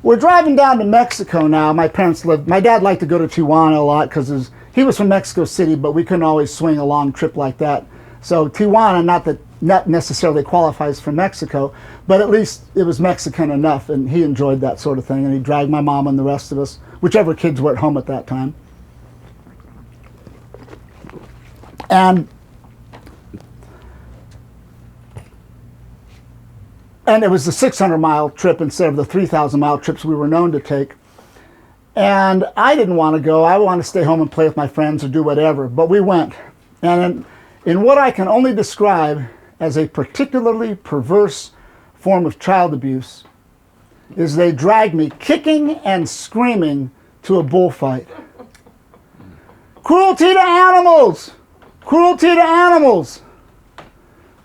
We're driving down to Mexico now. My dad liked to go to Tijuana a lot because he was from Mexico City, but we couldn't always swing a long trip like that. So Tijuana, not necessarily qualifies for Mexico, but at least it was Mexican enough, and he enjoyed that sort of thing. And he dragged my mom and the rest of us, whichever kids were at home at that time. And it was the 600-mile trip instead of the 3,000-mile trips we were known to take. And I didn't want to go. I wanted to stay home and play with my friends or do whatever. But we went. And in what I can only describe as a particularly perverse form of child abuse is they dragged me kicking and screaming to a bullfight. Cruelty to animals! Cruelty to animals!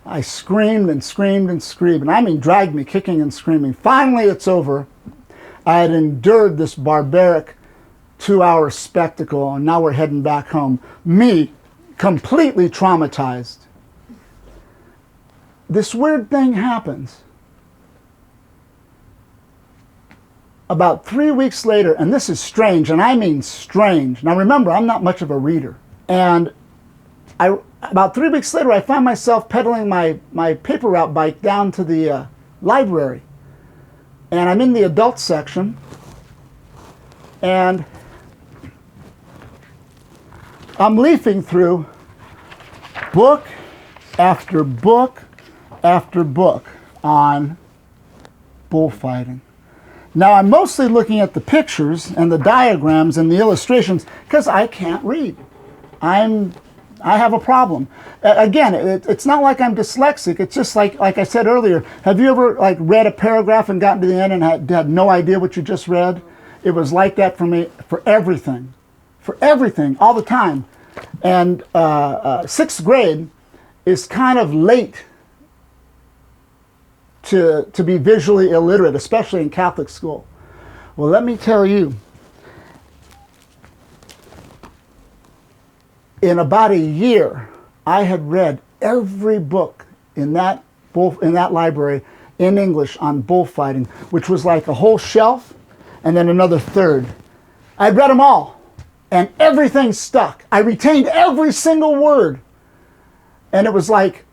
I screamed and screamed and screamed, and I mean dragged me kicking and screaming. Finally, it's over. I had endured this barbaric 2-hour spectacle, and now we're heading back home. Me, completely traumatized. This weird thing happens. About 3 weeks later, and this is strange, and I mean strange. Now remember, I'm not much of a reader. And about 3 weeks later, I find myself pedaling my paper route bike down to the library. And I'm in the adult section. And I'm leafing through book after book after book on bullfighting. Now, I'm mostly looking at the pictures and the diagrams and the illustrations because I can't read. I have a problem. Again, it's not like I'm dyslexic. It's just like I said earlier. Have you ever read a paragraph and gotten to the end and had no idea what you just read? It was like that for me for everything, all the time. And 6th grade is kind of late to be visually illiterate, especially in Catholic school. Well, let me tell you. In about a year, I had read every book in that library in English on bullfighting, which was like a whole shelf and then another third. I'd read them all, and everything stuck. I retained every single word. And it was like,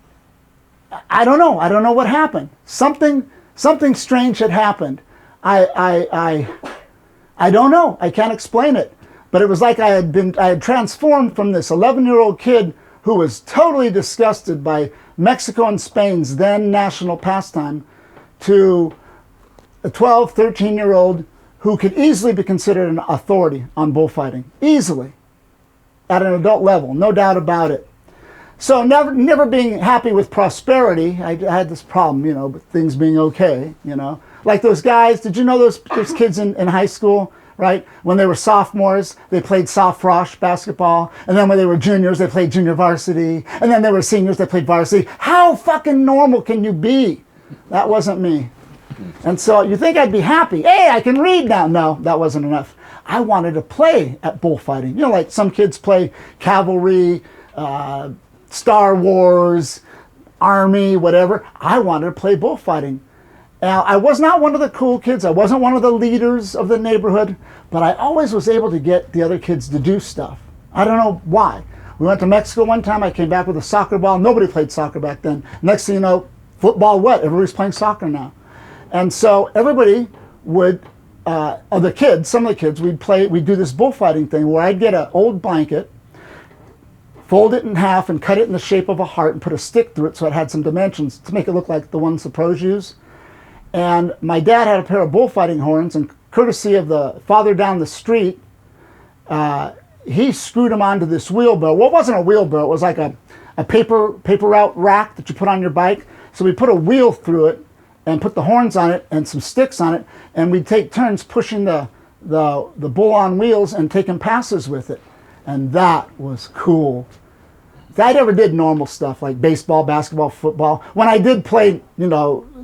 I don't know what happened. Something strange had happened. I don't know. I can't explain it. But it was like I had transformed from this 11-year-old kid who was totally disgusted by Mexico and Spain's then national pastime to a 12, 13-year-old who could easily be considered an authority on bullfighting. Easily. At an adult level, no doubt about it. So never being happy with prosperity, I had this problem, with things being okay, Like those guys, did you know those kids in high school? Right? When they were sophomores, they played soft frosh basketball. And then when they were juniors, they played junior varsity. And then they were seniors, they played varsity. How fucking normal can you be? That wasn't me. And so you think I'd be happy. Hey, I can read now. No, that wasn't enough. I wanted to play at bullfighting. Like some kids play cavalry, Star Wars, Army, whatever. I wanted to play bullfighting. Now, I was not one of the cool kids. I wasn't one of the leaders of the neighborhood, but I always was able to get the other kids to do stuff. I don't know why. We went to Mexico one time. I came back with a soccer ball. Nobody played soccer back then. Next thing you know, football what? Everybody's playing soccer now. And so everybody would, some of the kids, we'd do this bullfighting thing where I'd get an old blanket, fold it in half and cut it in the shape of a heart and put a stick through it so it had some dimensions to make it look like the ones the pros use. And my dad had a pair of bullfighting horns, and courtesy of the father down the street, he screwed them onto this wheelbarrow. Well, it wasn't a wheelbarrow. It was like a paper route rack that you put on your bike. So we put a wheel through it and put the horns on it and some sticks on it, and we'd take turns pushing the bull on wheels and taking passes with it. And that was cool. I never did normal stuff like baseball, basketball, football. When I did play,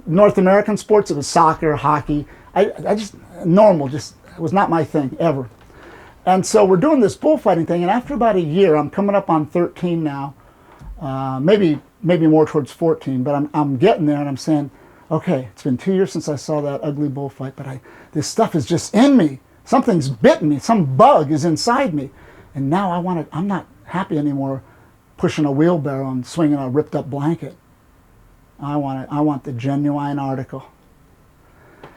North American sports, it was soccer, hockey. I just it was not my thing ever. And so we're doing this bullfighting thing, and after about a year, I'm coming up on 13 now, maybe more towards 14, but I'm getting there, and I'm saying, okay, it's been 2 years since I saw that ugly bullfight, but this stuff is just in me. Something's bitten me. Some bug is inside me. And now I'm not happy anymore pushing a wheelbarrow and swinging a ripped up blanket. I want the genuine article.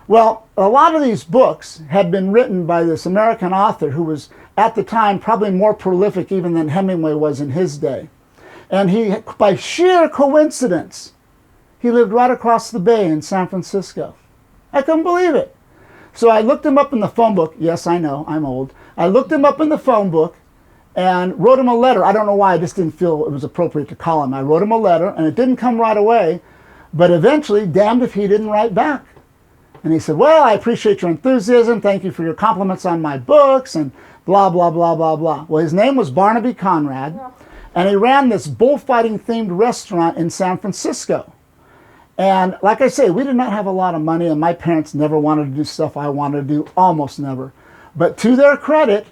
Well, a lot of these books had been written by this American author who was, at the time, probably more prolific even than Hemingway was in his day. And he, by sheer coincidence, he lived right across the bay in San Francisco. I couldn't believe it. So I looked him up in the phone book. Yes, I know, I'm old. I looked him up in the phone book and wrote him a letter. I don't know why, I just didn't feel it was appropriate to call him. I wrote him a letter, and it didn't come right away, but eventually, damned if he didn't write back. And he said, well, I appreciate your enthusiasm. Thank you for your compliments on my books, and blah, blah, blah, blah, blah. Well, his name was Barnaby Conrad, and he ran this bullfighting-themed restaurant in San Francisco. And like I say, we did not have a lot of money, and my parents never wanted to do stuff I wanted to do, almost never. But to their credit,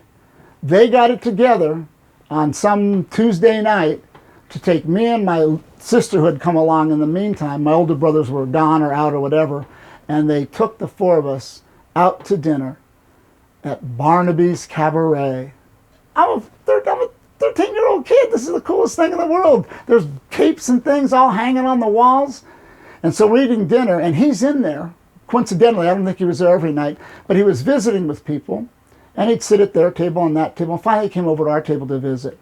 they got it together on some Tuesday night to take me and my sister who had come along in the meantime. My older brothers were gone or out or whatever, and they took the four of us out to dinner at Barnaby's Cabaret. I'm a 13-year-old kid. This is the coolest thing in the world. There's capes and things all hanging on the walls. And so we're eating dinner, and he's in there. Coincidentally, I don't think he was there every night, but he was visiting with people. And he'd sit at their table and that table. And finally, he came over to our table to visit.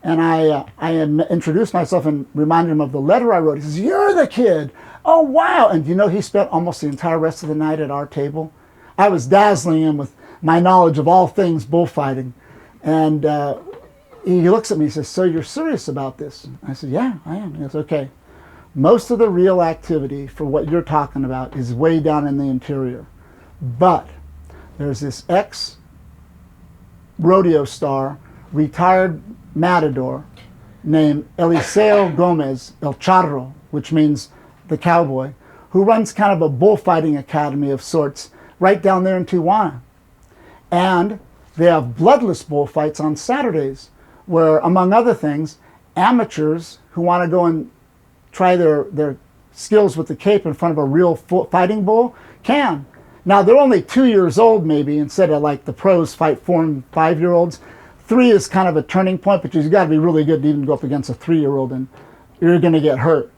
And I introduced myself and reminded him of the letter I wrote. He says, you're the kid. Oh, wow. And you know, he spent almost the entire rest of the night at our table. I was dazzling him with my knowledge of all things bullfighting. And he looks at me and says, so you're serious about this? I said, yeah, I am. He goes, okay. Most of the real activity for what you're talking about is way down in the interior. But there's this ex-rodeo star, retired matador, named Eliseo Gomez, El Charro, which means the cowboy, who runs kind of a bullfighting academy of sorts right down there in Tijuana. And they have bloodless bullfights on Saturdays, where, among other things, amateurs who want to go and try their skills with the cape in front of a real fighting bull can. Now, they're only 2 years old, maybe, instead of like the pros fight 4 and 5-year-olds. 3 is kind of a turning point, but you've got to be really good to even go up against a 3-year-old, and you're going to get hurt.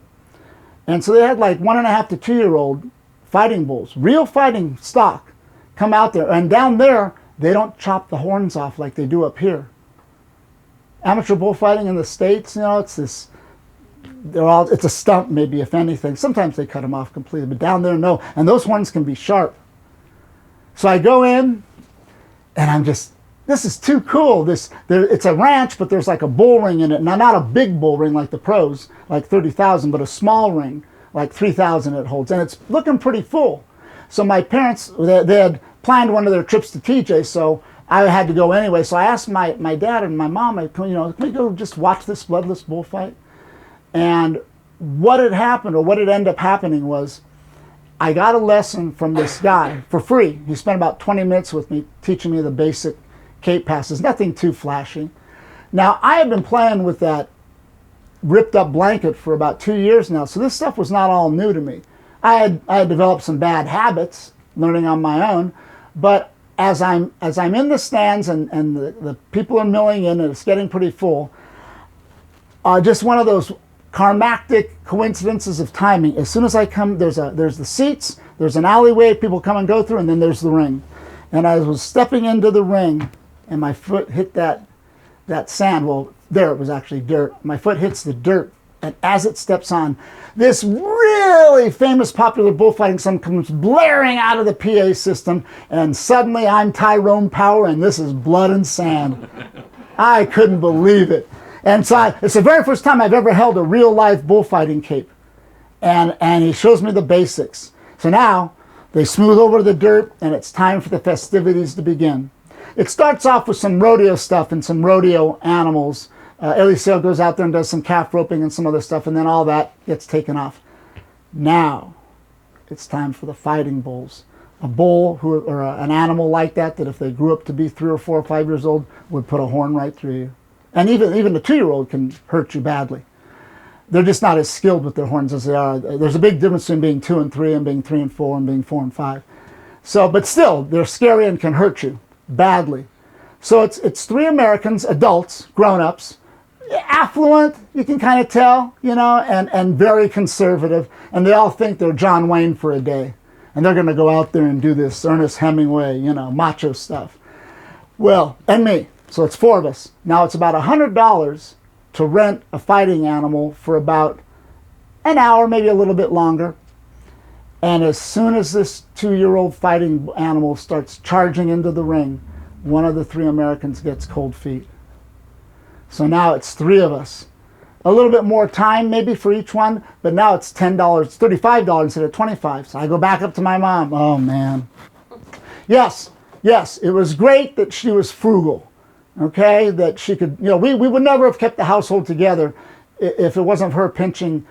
And so they had like 1.5 to 2-year-old fighting bulls, real fighting stock, come out there. And down there, they don't chop the horns off like they do up here. Amateur bullfighting in the States, you know, it's this, it's a stump maybe, if anything. Sometimes they cut them off completely, but down there, no. And those horns can be sharp. So I go in, and I'm just, this is too cool. It's a ranch, but there's like a bull ring in it. Now, not a big bull ring like the pros, like 30,000, but a small ring, like 3,000 it holds. And it's looking pretty full. So my parents, they had planned one of their trips to TJ, so I had to go anyway. So I asked my dad and my mom, can we go just watch this bloodless bullfight? And what had happened, or what had ended up happening, was I got a lesson from this guy for free. He spent about 20 minutes with me teaching me the basic cape passes, nothing too flashy. Now, I had been playing with that ripped up blanket for about 2 years now, so this stuff was not all new to me. I had developed some bad habits, learning on my own, but as I'm in the stands and the people are milling in and it's getting pretty full, just one of those climactic coincidences of timing. As soon as I come, there's the seats, there's an alleyway people come and go through, and then there's the ring. And I was stepping into the ring, and my foot hit that sand. Well, there it was actually dirt. My foot hits the dirt, and as it steps on, this really famous popular bullfighting song comes blaring out of the PA system, and suddenly I'm Tyrone Power, and this is blood and sand. I couldn't believe it. And so it's the very first time I've ever held a real-life bullfighting cape. And he shows me the basics. So now they smooth over the dirt, and it's time for the festivities to begin. It starts off with some rodeo stuff and some rodeo animals. Eliseo goes out there and does some calf roping and some other stuff, and then all that gets taken off. Now it's time for the fighting bulls. A bull or an animal like that if they grew up to be 3 or 4 or 5 years old would put a horn right through you. And even a 2-year-old can hurt you badly. they're just not as skilled with their horns as they are. There's a big difference between being 2 and 3 and being 3 and 4 and being 4 and 5. So, but still, they're scary and can hurt you badly. So it's 3 Americans, adults, grown-ups, affluent, you can kind of tell, you know, and very conservative. And they all think they're John Wayne for a day. And they're going to go out there and do this Ernest Hemingway, you know, macho stuff. Well, and me. So it's 4 of us. Now it's about $100 to rent a fighting animal for about an hour, maybe a little bit longer. And as soon as this 2-year-old fighting animal starts charging into the ring, one of the 3 Americans gets cold feet. So now it's 3 of us. A little bit more time maybe for each one, but now it's $10, it's $35 instead of $25. So I go back up to my mom. Oh man. Yes, it was great that she was frugal. Okay, that she could, you know, we would never have kept the household together if it wasn't her pinching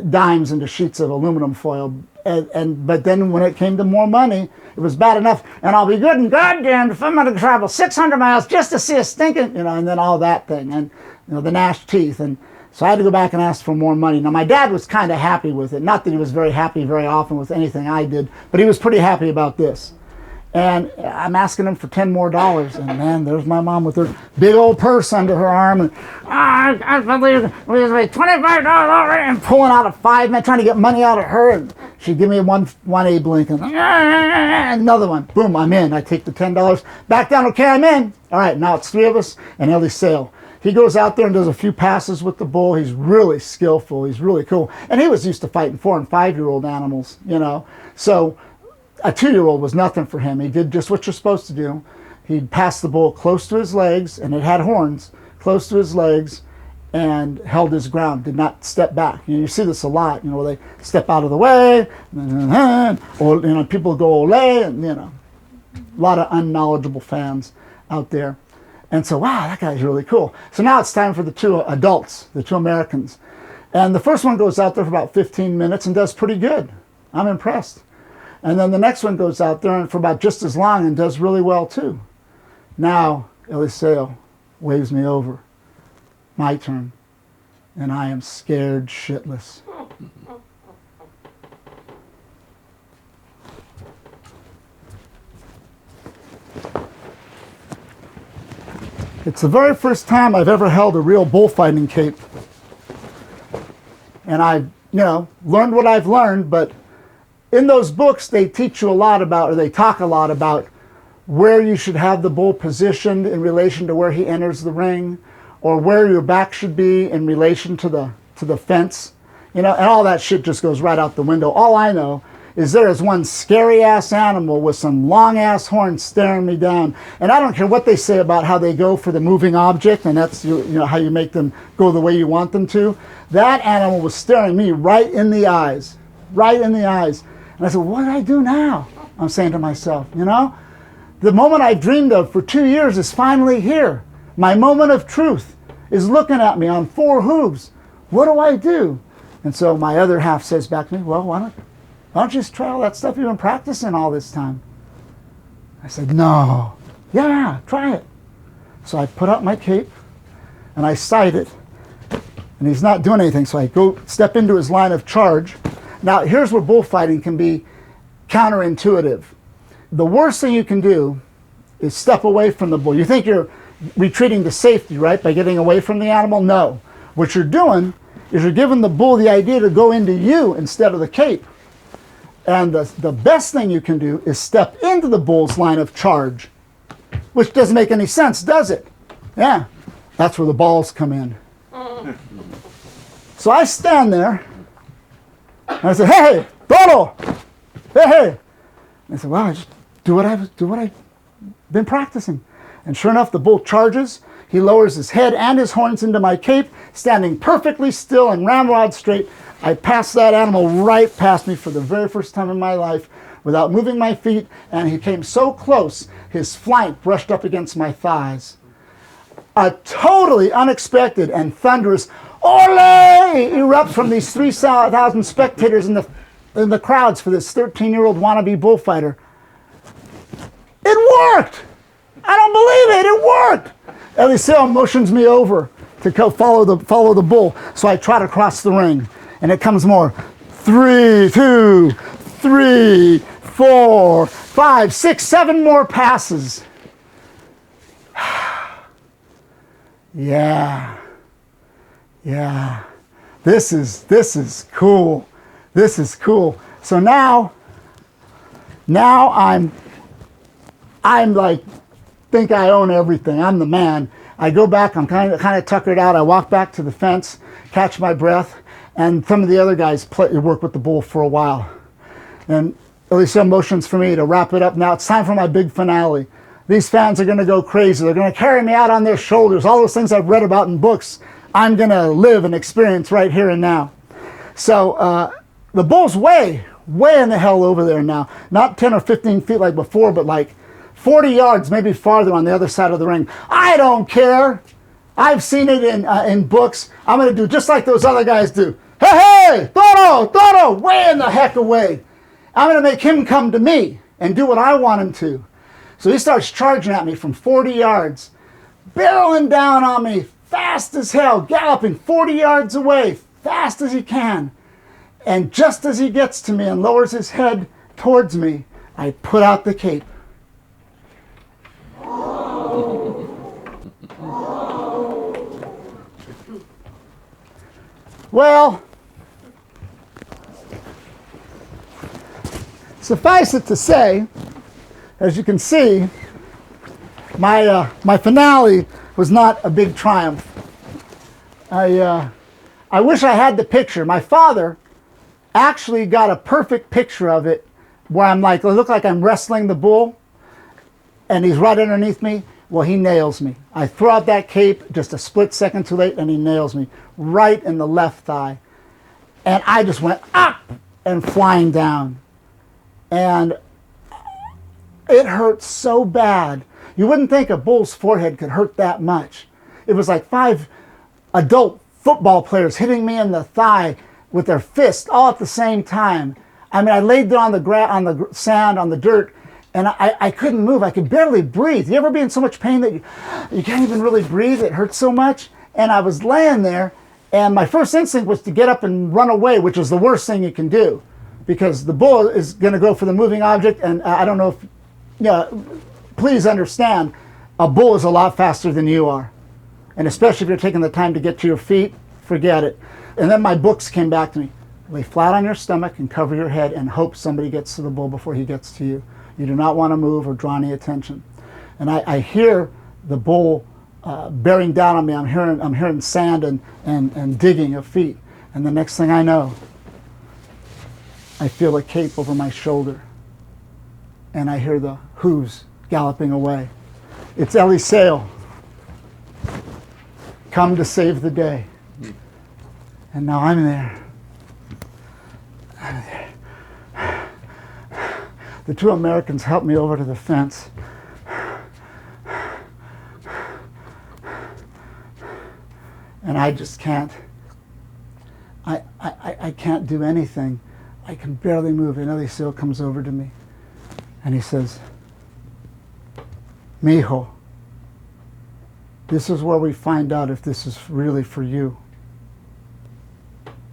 dimes into sheets of aluminum foil. But then when it came to more money, it was bad enough. And I'll be good and goddamned if I'm going to travel 600 miles just to see a stinking, you know, and then all that thing, and you know, the gnashed teeth. And so I had to go back and ask for more money. Now my dad was kind of happy with it. Not that he was very happy very often with anything I did, but he was pretty happy about this. And I'm asking him for $10 more, and man, there's my mom with her big old purse under her arm, and I believe it was like $25, and pulling out a 5, man, trying to get money out of her, and she'd give me one Abe Lincoln, another one, boom, I'm in. I take the $10 back down. Okay, I'm in. All right, now it's 3 of us and Eliseo. He goes out there and does a few passes with the bull. He's really skillful. He's really cool, and he was used to fighting 4- and 5-year-old animals, you know, so. A 2-year-old was nothing for him. He did just what you're supposed to do. He'd pass the bull close to his legs, and it had horns, close to his legs, and held his ground, did not step back. You know, you see this a lot, you know, where they step out of the way, or, you know, people go ole, and, you know, a lot of unknowledgeable fans out there. And so, wow, that guy's really cool. So now it's time for the 2 adults, the 2 Americans. And the first one goes out there for about 15 minutes and does pretty good. I'm impressed. And then the next one goes out there and for about just as long and does really well too. Now, Eliseo waves me over. My turn. And I am scared shitless. It's the very first time I've ever held a real bullfighting cape. And I've, you know, learned what I've learned, but in those books, they teach you a lot about, or they talk a lot about where you should have the bull positioned in relation to where he enters the ring, or where your back should be in relation to the fence, you know, and all that shit just goes right out the window. All I know is there is one scary-ass animal with some long-ass horns staring me down, and I don't care what they say about how they go for the moving object, and that's, you know, how you make them go the way you want them to. That animal was staring me right in the eyes, right in the eyes. And I said, what do I do now? I'm saying to myself, you know, the moment I dreamed of for 2 years is finally here. My moment of truth is looking at me on 4 hooves. What do I do? And so my other half says back to me, well, why don't you just try all that stuff you've been practicing all this time? I said, no. Yeah, try it. So I put up my cape and I sight it. And he's not doing anything, so I go step into his line of charge. Now, here's where bullfighting can be counterintuitive. The worst thing you can do is step away from the bull. You think you're retreating to safety, right, by getting away from the animal? No. What you're doing is you're giving the bull the idea to go into you instead of the cape. And the best thing you can do is step into the bull's line of charge, which doesn't make any sense, does it? Yeah, that's where the balls come in. So I stand there, and I said, hey, Dodo! Hey! And I said, well, I just do what I've been practicing. And sure enough, the bull charges. He lowers his head and his horns into my cape, standing perfectly still and ramrod straight. I passed that animal right past me for the very first time in my life without moving my feet, and he came so close, his flank brushed up against my thighs. A totally unexpected and thunderous "Ole!" erupts from these 3,000 spectators in the crowds for this 13-year-old wannabe bullfighter. It worked! I don't believe it! It worked! Eliseo motions me over to go follow the bull. So I trot across the ring, and it comes more. 3, 2, 3, 4, 5, 6, 7 more passes. Yeah. This is cool. This is cool. So now I'm like, think I own everything. I'm the man. I go back, I'm kind of tuckered out. I walk back to the fence, catch my breath, and some of the other guys work with the bull for a while. And Alicia motions for me to wrap it up. Now it's time for my big finale. These fans are going to go crazy. They're going to carry me out on their shoulders. All those things I've read about in books, I'm going to live and experience right here and now. So the bull's way in the hell over there now. Not 10 or 15 feet like before, but like 40 yards, maybe farther on the other side of the ring. I don't care. I've seen it in books. I'm going to do just like those other guys do. Hey, Toro, way in the heck away. I'm going to make him come to me and do what I want him to. So he starts charging at me from 40 yards, barreling down on me, fast as hell, galloping 40 yards away, fast as he can. And just as he gets to me and lowers his head towards me, I put out the cape. Well, suffice it to say, as you can see, my finale was not a big triumph. I wish I had the picture. My father actually got a perfect picture of it where I'm like, I look like I'm wrestling the bull and he's right underneath me. Well, he nails me. I throw out that cape just a split second too late and he nails me right in the left thigh. And I just went up and flying down. And it hurt so bad. You wouldn't think a bull's forehead could hurt that much. It was like 5 adult football players hitting me in the thigh with their fists all at the same time. I mean, I laid there on the sand, on the dirt, and I couldn't move. I could barely breathe. You ever be in so much pain that you can't even really breathe? It hurts so much. And I was laying there, and my first instinct was to get up and run away, which is the worst thing you can do, because the bull is going to go for the moving object, and I don't know if, please understand, a bull is a lot faster than you are. And especially if you're taking the time to get to your feet, forget it. And then my books came back to me. Lay flat on your stomach and cover your head and hope somebody gets to the bull before he gets to you. You do not want to move or draw any attention. And I hear the bull bearing down on me. I'm hearing sand and digging of feet. And the next thing I know, I feel a cape over my shoulder. And I hear the hooves galloping away. It's Eliseo, come to save the day. And now I'm there. The 2 Americans helped me over to the fence. And I just can't. I can't do anything. I can barely move. And Eliseo comes over to me. And he says, Mijo, this is where we find out if this is really for you.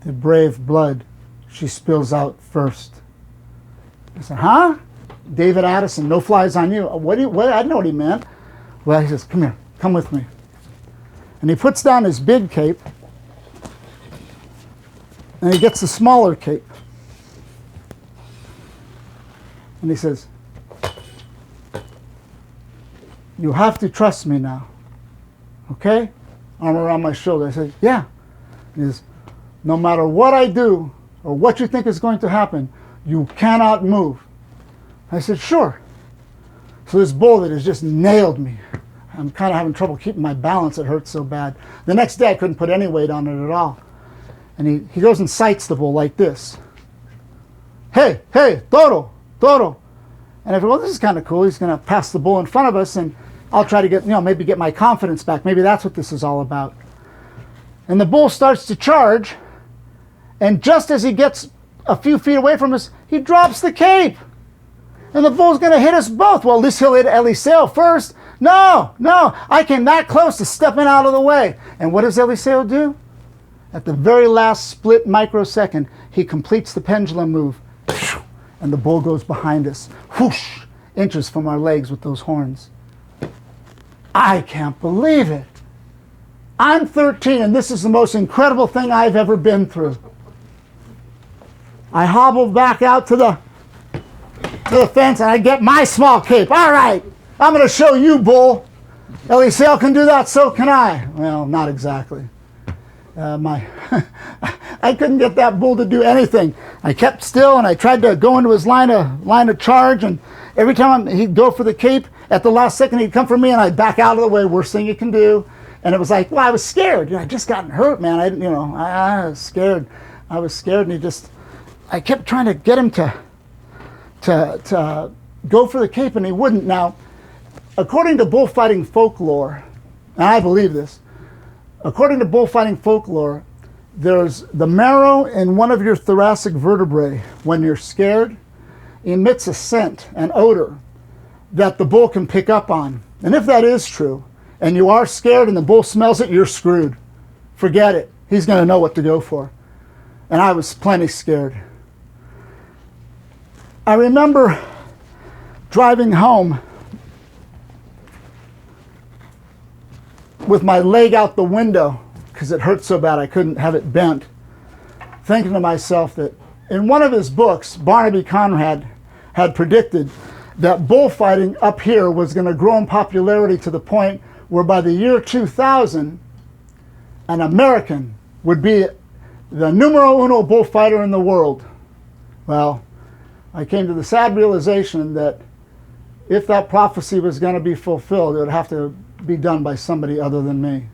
The brave blood, she spills out first. I said, huh? David Addison, no flies on you. What? I didn't know what he meant. Well, he says, come here, come with me. And he puts down his big cape, and he gets the smaller cape. And he says, you have to trust me now. Okay? Arm around my shoulder. I said, yeah. He says, no matter what I do or what you think is going to happen, you cannot move. I said, sure. So this bull that has just nailed me. I'm kind of having trouble keeping my balance. It hurts so bad. The next day I couldn't put any weight on it at all. And he goes and sights the bull like this. Hey, Toro. And I thought, well, this is kind of cool. He's going to pass the bull in front of us, and I'll try to get, maybe get my confidence back. Maybe that's what this is all about. And the bull starts to charge, and just as he gets a few feet away from us, he drops the cape. And the bull's going to hit us both. Well, at least he'll hit Eliseo first. No, no, I came that close to stepping out of the way. And what does Eliseo do? At the very last split microsecond, he completes the pendulum move. And the bull goes behind us, whoosh, inches from our legs with those horns. I can't believe it. I'm 13, and this is the most incredible thing I've ever been through. I hobbled back out to the fence, and I get my small cape. All right, I'm going to show you, bull. Eliseo can do that, so can I. Well, not exactly. I couldn't get that bull to do anything. I kept still, and I tried to go into his line of charge, and every time he'd go for the cape, at the last second he'd come for me, and I'd back out of the way. Worst thing you can do. And it was like, well, I was scared. I just gotten hurt, man. I was scared. I was scared, and I kept trying to get him to go for the cape, and he wouldn't. Now, according to bullfighting folklore, and I believe this, according to bullfighting folklore, there's the marrow in one of your thoracic vertebrae, when you're scared, emits a scent, an odor, that the bull can pick up on. And if that is true, and you are scared and the bull smells it, you're screwed. Forget it. He's going to know what to go for. And I was plenty scared. I remember driving home with my leg out the window because it hurt so bad I couldn't have it bent, thinking to myself that in one of his books, Barnaby Conrad had predicted that bullfighting up here was going to grow in popularity to the point where by the year 2000, an American would be the numero uno bullfighter in the world. Well, I came to the sad realization that if that prophecy was going to be fulfilled, it would have to be done by somebody other than me.